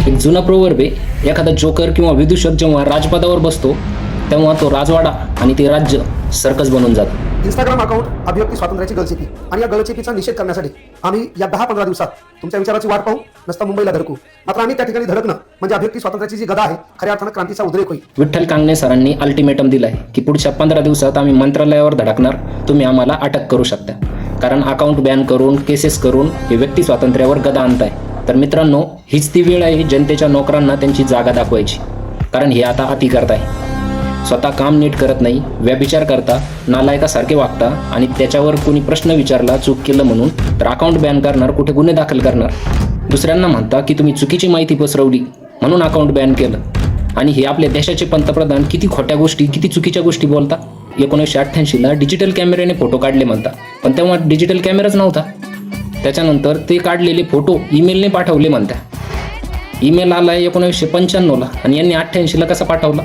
एक जुना प्रोवर्ब आहे, एखादा जोकर किंवा विदूषक जेव्हा राजपदावर बसतो तेव्हा तो राजवाडा आणि ते राज्य सर्कस बनून जातं. इंस्टाग्राम अकाउंट अभिव्यक्ती स्वातंत्र्याची गळचेपी आणि या गळचेपीचा निषेध करण्यासाठी आम्ही या 10-15 दिवसात तुमच्या विचाराची वाट पाहू नसता मुंबईला धडकू. मात्र आम्ही त्या ठिकाणी धडकणं म्हणजे अभिव्यक्ती स्वातंत्र्याची जी गदा आहे खऱ्या अर्थानं क्रांतीचा उद्रेक होईल. विठ्ठल कांगणे सरांनी अल्टिमेटम दिलाय की पुढच्या 15 दिवसात आम्ही मंत्रालयावर धडकणार, तुम्ही आम्हाला अटक करू शकता. कारण अकाउंट बॅन करून केसेस करून हे व्यक्ती स्वातंत्र्यावर गदा आणताय. तर मित्रांनो, हीच ती वेळ आहे जनतेच्या नोकरांना त्यांची जागा दाखवायची. कारण हे आता अति करताय, स्वतः काम नीट करत नाही, व्यभिचार करता, नालायकासारखे वागता आणि त्याच्यावर कोणी प्रश्न विचारला चूक केलं म्हणून तर अकाउंट बॅन करणार, कुठे गुन्हे दाखल करणार. दुसऱ्यांना म्हणता की तुम्ही चुकीची माहिती पसरवली म्हणून अकाउंट बॅन केलं. आणि हे आपल्या देशाचे पंतप्रधान किती खोट्या गोष्टी, किती चुकीच्या गोष्टी बोलता. 1988ला डिजिटल कॅमेऱ्याने फोटो काढले म्हणता, पण तेव्हा डिजिटल कॅमेराच नव्हता. त्याच्यानंतर ते काढलेले फोटो ईमेलने पाठवले म्हणता. ईमेल आला 1995ला आणि यांनी 88ला कसा पाठवला.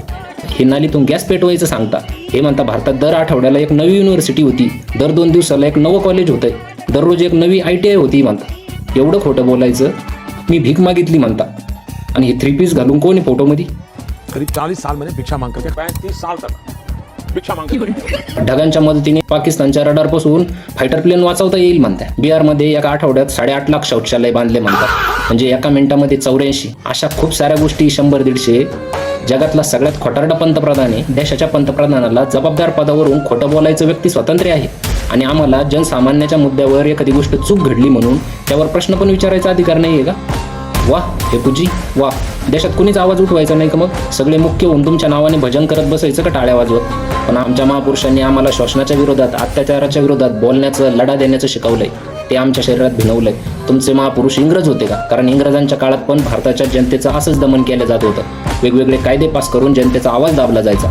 हे नालीतून गॅस पेटवायचं सांगता. हे म्हणता भारतात दर आठवड्याला एक नवी युनिव्हर्सिटी होती, दर 2 दिवसाला एक नवं कॉलेज होतंय, दररोज एक नवी ITI होती म्हणता. एवढं खोटं बोलायचं. मी भीक मागितली म्हणता आणि हे 3 पीस घालून कोणी फोटोमध्ये. करीब 40 साल मैंने भिक्षा मांग करके 35 साल तक भिक्षा मांग. ढगांच्या मदतीने पाकिस्तानच्या रडारपासून फायटर प्लेन वाचवता येईल म्हणता. बिहारमध्ये एका आठवड्यात 8.5 लाख शौचालय बांधले म्हणतात. म्हणजे एका मिनिटामध्ये 84. अशा खूप साऱ्या गोष्टी 100-150. जगातला सगळ्यात खोटारडा पंतप्रधान आहे. देशाच्या पंतप्रधानाला जबाबदार पदावरून खोटं बोलायचं व्यक्ती स्वातंत्र्य आहे. आणि आम्हाला जनसामान्याच्या मुद्द्यावर एखादी गोष्ट चूक घडली म्हणून त्यावर प्रश्न पण विचारायचा अधिकार नाही आहे का? वा हेतूजी वा. देशात कुणीच आवाज उठवायचा नाही का? मग सगळे मुख्य होऊन तुमच्या नावाने भजन करत बसायचं का टाळ्या वाजवत? पण आमच्या महापुरुषांनी आम्हाला शोषणाच्या विरोधात, अत्याचाराच्या विरोधात बोलण्याचं, लढा देण्याचं शिकवलंय. ते आमच्या शरीरात भिनवलंय. तुमचे महापुरुष इंग्रज होते का? कारण इंग्रजांच्या काळात पण भारताच्या जनतेचं असंच दमन केलं जात होतं. वेगवेगळे कायदे पास करून जनतेचा आवाज दाबला जायचा.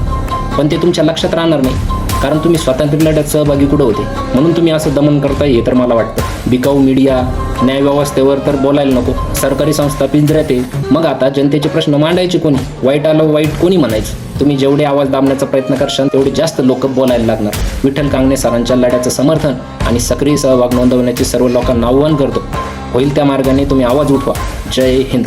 पण ते तुमच्या लक्षात राहणार नाही, कारण तुम्ही स्वातंत्र्य लढ्यात सहभागी कुठं होते म्हणून तुम्ही असं दमन करताय. हे तर मला वाटतं. बिकाऊ मीडिया, न्यायव्यवस्थेवर तर बोलायला नको. सरकारी संस्था पिंजऱ्यात आहे. मग आता जनतेचे प्रश्न मांडायचे कोणी? वाईट आलं वाईट कोणी म्हणायचं? तुम्ही जेवढे आवाज दाबण्याचा प्रयत्न करशाल तेवढे जास्त लोक बोलायला लागणार. विठ्ठल कांगणे सरांच्या लढ्याचं समर्थन आणि सक्रिय सहभाग नोंदवण्याचे सर्व लोकांना आव्हान करतो. होईल त्या मार्गाने तुम्ही आवाज उठवा. जय हिंद.